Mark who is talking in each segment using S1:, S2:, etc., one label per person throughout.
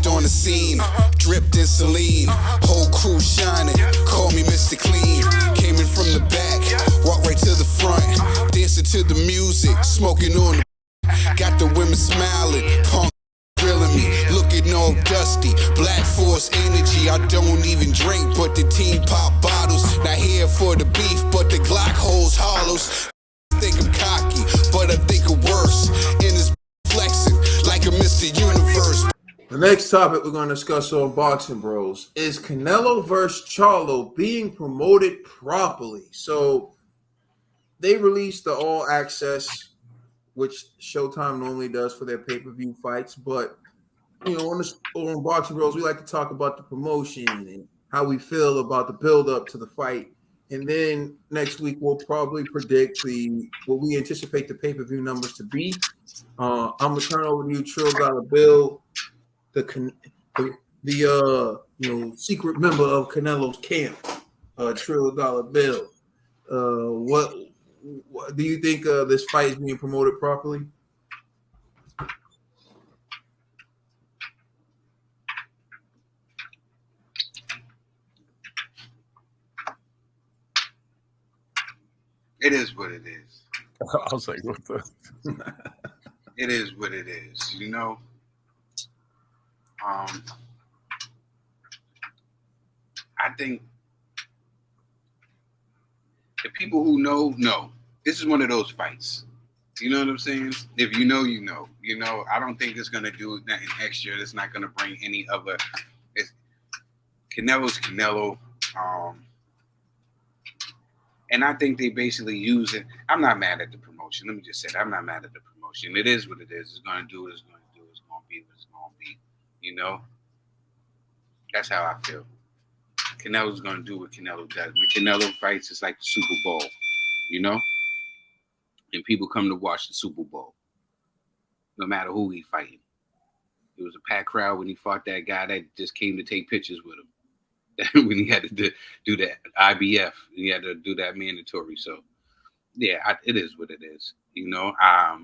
S1: Stepped on the scene, dripped in saline. Whole crew shining, call me Mr. Clean. Came in from the back, walked right to the front. Dancing to the music, smoking on the. Got the women smiling, punk grilling me, looking all dusty. Black Force energy, I don't even drink, but the team pop bottles. Not here for the beef, but the Glock holds hollows. Think I'm cocky, but I think I'm worse. In this flexing like a Mr. Universe.
S2: The next topic we're going to discuss on Boxing Bros is Canelo versus Charlo being promoted properly. So they released the All Access, which Showtime normally does for their pay-per-view fights. But, you know, on Boxing Bros, we like to talk about the promotion and how we feel about the build-up to the fight. And then next week, we'll probably predict what we anticipate the pay-per-view numbers to be. I'm going to turn over to you, Trill Dollar Bill, secret member of Canelo's camp, Trill Dollar Bill. What do you think this fight is being promoted properly?
S3: It is what it is.
S4: I was like, what the?
S3: It is what it is, you know. I think the people who know. This is one of those fights. You know what I'm saying? If you know, you know. You know, I don't think it's gonna do nothing extra. It's not gonna bring any other. Canelo's Canelo. And I think they basically use it. I'm not mad at the promotion. Let me just say that. I'm not mad at the promotion. It is what it is. It's going to do what it's going to do. It's going to be what it's going to be. You know? That's how I feel. Canelo's going to do what Canelo does. When Canelo fights, it's like the Super Bowl. You know? And people come to watch the Super Bowl. No matter who he's fighting. It was a packed crowd when he fought that guy that just came to take pictures with him. When he had to do that IBF, he had to do that mandatory. So, yeah, it is what it is. You know, I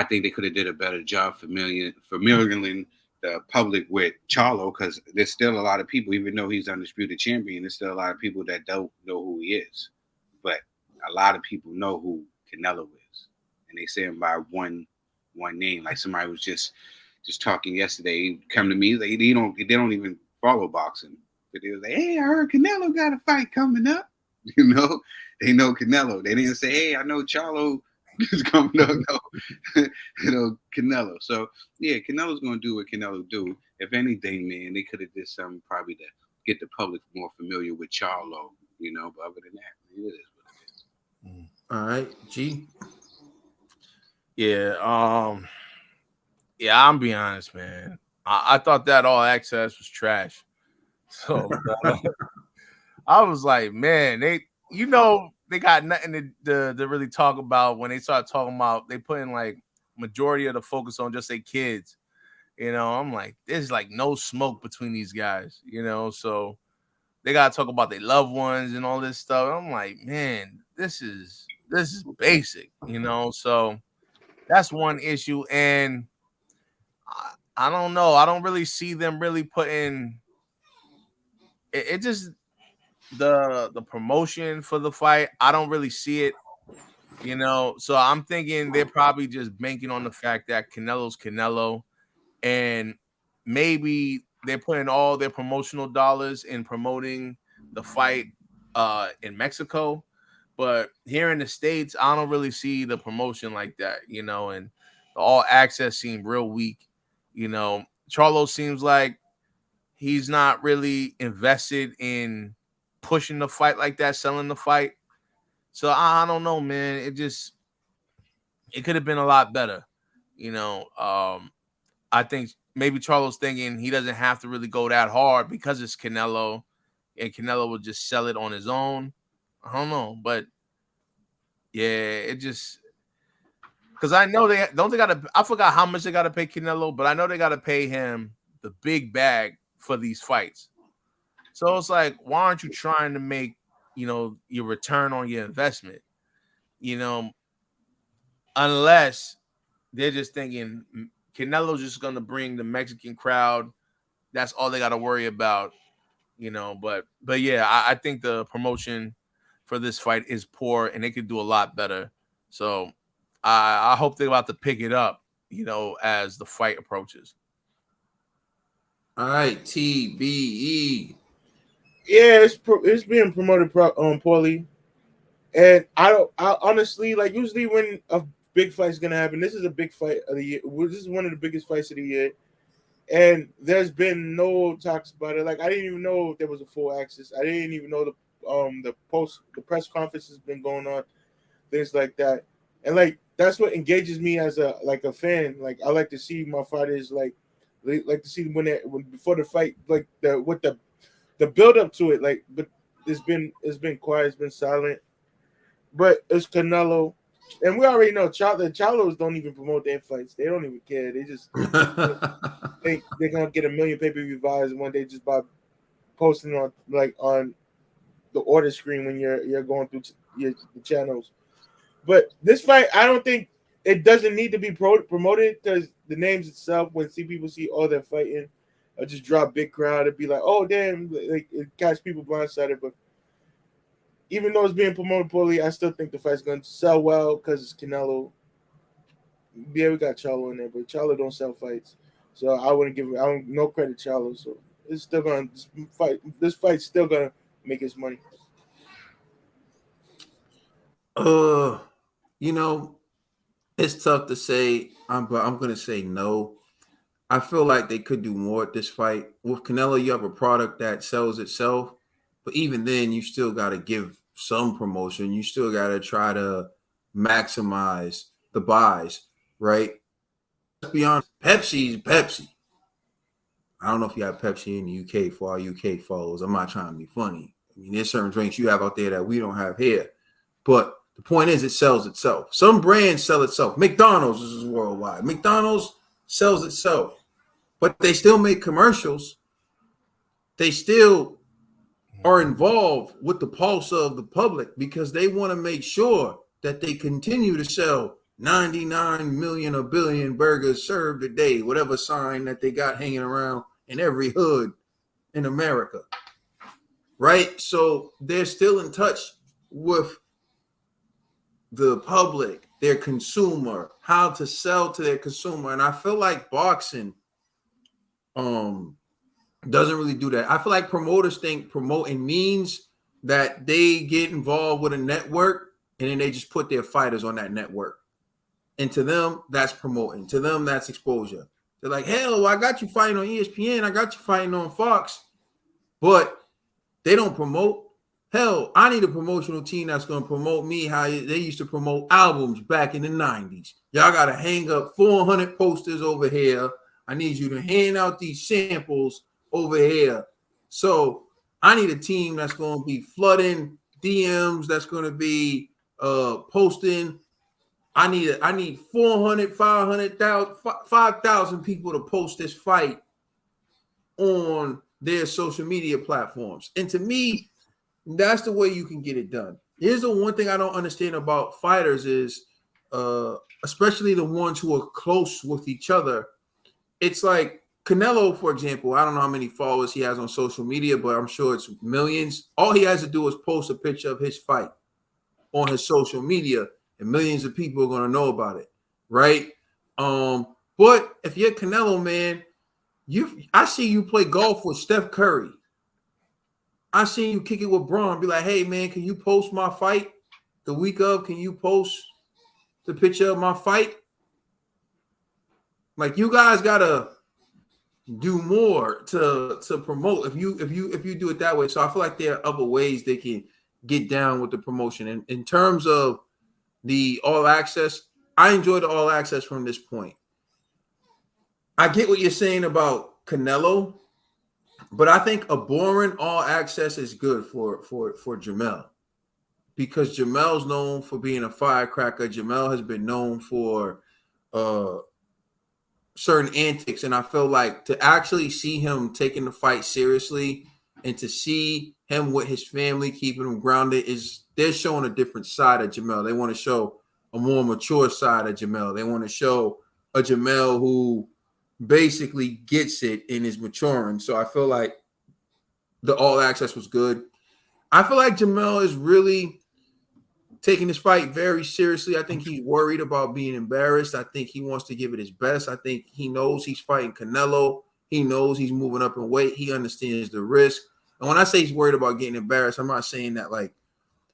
S3: think they could have did a better job familiaring the public with Charlo, because there's still a lot of people, even though he's undisputed champion, there's still a lot of people that don't know who he is. But a lot of people know who Canelo is, and they say him by one name. Like somebody was just talking yesterday. He come to me, they don't even follow boxing, but they was like, "Hey, I heard Canelo got a fight coming up." You know, they know Canelo. They didn't say, "Hey, I know Charlo is coming up." No, you know, Canelo. So yeah, Canelo's gonna do what Canelo do. If anything, man, they could have did something probably to get the public more familiar with Charlo. You know, but other than that, it is what it is.
S2: All right, G.
S4: Yeah, I'm being honest, man. I thought that All Access was trash. So I was like, man, they got nothing to really talk about when they start talking about, they put in like majority of the focus on just their kids. You know, I'm like, there's like no smoke between these guys, you know, so they got to talk about their loved ones and all this stuff. I'm like, man, this is basic, you know, so that's one issue. And I don't know. I don't really see them really putting it. Just the promotion for the fight. I don't really see it, you know. So I'm thinking they're probably just banking on the fact that Canelo's Canelo, and maybe they're putting all their promotional dollars in promoting the fight in Mexico. But here in the States, I don't really see the promotion like that, you know. And the All Access seemed real weak. You know, Charlo seems like he's not really invested in pushing the fight like that, selling the fight. So I don't know, man. It could have been a lot better. You know, I think maybe Charlo's thinking he doesn't have to really go that hard because it's Canelo, and Canelo will just sell it on his own. I don't know, but yeah, it just. Because I know they got to. I forgot how much they got to pay Canelo, but I know they got to pay him the big bag for these fights. So it's like, why aren't you trying to make, you know, your return on your investment? You know, unless they're just thinking Canelo's just gonna bring the Mexican crowd. That's all they got to worry about, But yeah, I think the promotion for this fight is poor, and they could do a lot better. So I hope they're about to pick it up, as the fight approaches.
S2: All right, TBE.
S5: Yeah, it's being promoted poorly, and I honestly, like, usually when a big fight's gonna happen, this is a big fight of the year. This is one of the biggest fights of the year, and there's been no talks about it. Like, I didn't even know there was a full access. I didn't even know the press conference has been going on, things like that, and like that's what engages me as a fan. Like, I like to see my fighters like to see when before the fight, like the build up to it, like, but it's been quiet, it's been silent. But it's Canelo, and we already know Charlos don't even promote their fights. They don't even care. They just think they're gonna get 1 million pay-per-view buys one day just by posting on the order screen when you're going through the channels. But this fight, I don't think it doesn't need to be promoted, because the names itself, when people see all they're fighting, I'll just drop big crowd and be like, oh damn, like, it catch people blindsided. But even though it's being promoted poorly, I still think the fight's going to sell well because it's Canelo. Yeah, we got Charlo in there, but Charlo don't sell fights, so I wouldn't give no credit to Charlo. So it's still going to fight. This fight's still going to make its money.
S2: It's tough to say, but I'm going to say no. I feel like they could do more at this fight. With Canelo, you have a product that sells itself, but even then, you still got to give some promotion. You still got to try to maximize the buys, right? Let's be honest, Pepsi's Pepsi. I don't know if you have Pepsi in the UK for our UK followers. I'm not trying to be funny. I mean, there's certain drinks you have out there that we don't have here. But the point is, it sells itself. Some brands sell itself. McDonald's is worldwide. McDonald's sells itself. But they still make commercials. They still are involved with the pulse of the public because they want to make sure that they continue to sell 99 million or billion burgers served a day, whatever sign that they got hanging around in every hood in America. Right? So they're still in touch with the public, their consumer, how to sell to their consumer. And I feel like boxing doesn't really do that. I feel like promoters think promoting means that they get involved with a network and then they just put their fighters on that network. And to them, that's promoting. To them, that's exposure. They're like, hell, I got you fighting on ESPN. I got you fighting on Fox. But they don't promote. Hell, I need a promotional team that's going to promote me how they used to promote albums back in the 90s. Y'all got to hang up 400 posters over here. I need you to hand out these samples over here. So I need a team that's going to be flooding DMs, that's going to be posting. I need 400, 500,000, 5,000 people to post this fight on their social media platforms. And to me, that's the way you can get it done. Here's the one thing I don't understand about fighters is, especially the ones who are close with each other. It's like Canelo, for example. I don't know how many followers he has on social media, but I'm sure it's millions. All he has to do is post a picture of his fight on his social media, and millions of people are going to know about it, right? But if you're Canelo, man, I see you play golf with Steph Curry. I seen you kick it with Braun. Be like, hey, man, can you post my fight the week of? Can you post the picture of my fight? Like, you guys gotta do more to promote if you do it that way. So I feel like there are other ways they can get down with the promotion. And in terms of the all access, I enjoy the all access from this point. I get what you're saying about Canelo, but I think a boring all access is good for Jamel, because Jamel's known for being a firecracker. Jamel has been known for certain antics, and I feel like to actually see him taking the fight seriously and to see him with his family, keeping him grounded, they're showing a different side of Jamel. They want to show a more mature side of Jamel. They want to show a Jamel who basically gets it and is maturing. So I feel like the All Access was good. I feel like Jamel is really taking this fight very seriously. I think he's worried about being embarrassed. I think he wants to give it his best. I think he knows he's fighting Canelo. He knows he's moving up in weight. He understands the risk. And when I say he's worried about getting embarrassed, I'm not saying that like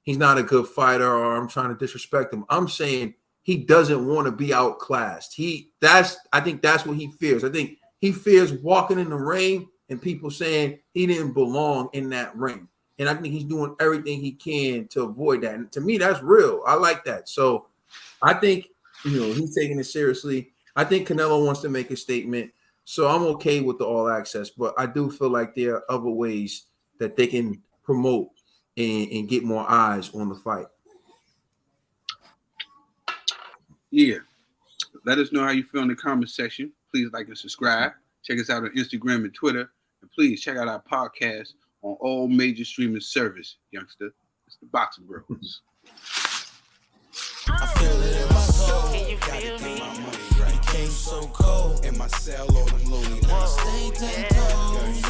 S2: he's not a good fighter or I'm trying to disrespect him. I'm saying he doesn't want to be outclassed. I think that's what he fears. I think he fears walking in the ring and people saying he didn't belong in that ring. And I think he's doing everything he can to avoid that. And to me, that's real. I like that. So I think, he's taking it seriously. I think Canelo wants to make a statement. So I'm okay with the All Access. But I do feel like there are other ways that they can promote and get more eyes on the fight.
S3: Yeah. Let us know how you feel in the comment section. Please like and subscribe. Check us out on Instagram and Twitter. And please check out our podcast on all major streaming service, youngster. It's the Boxing Bros.
S6: I feel it in my soul. Can you feel me? My money right. Became so cold in my cell, all them lonely nights. Stay 10 toes.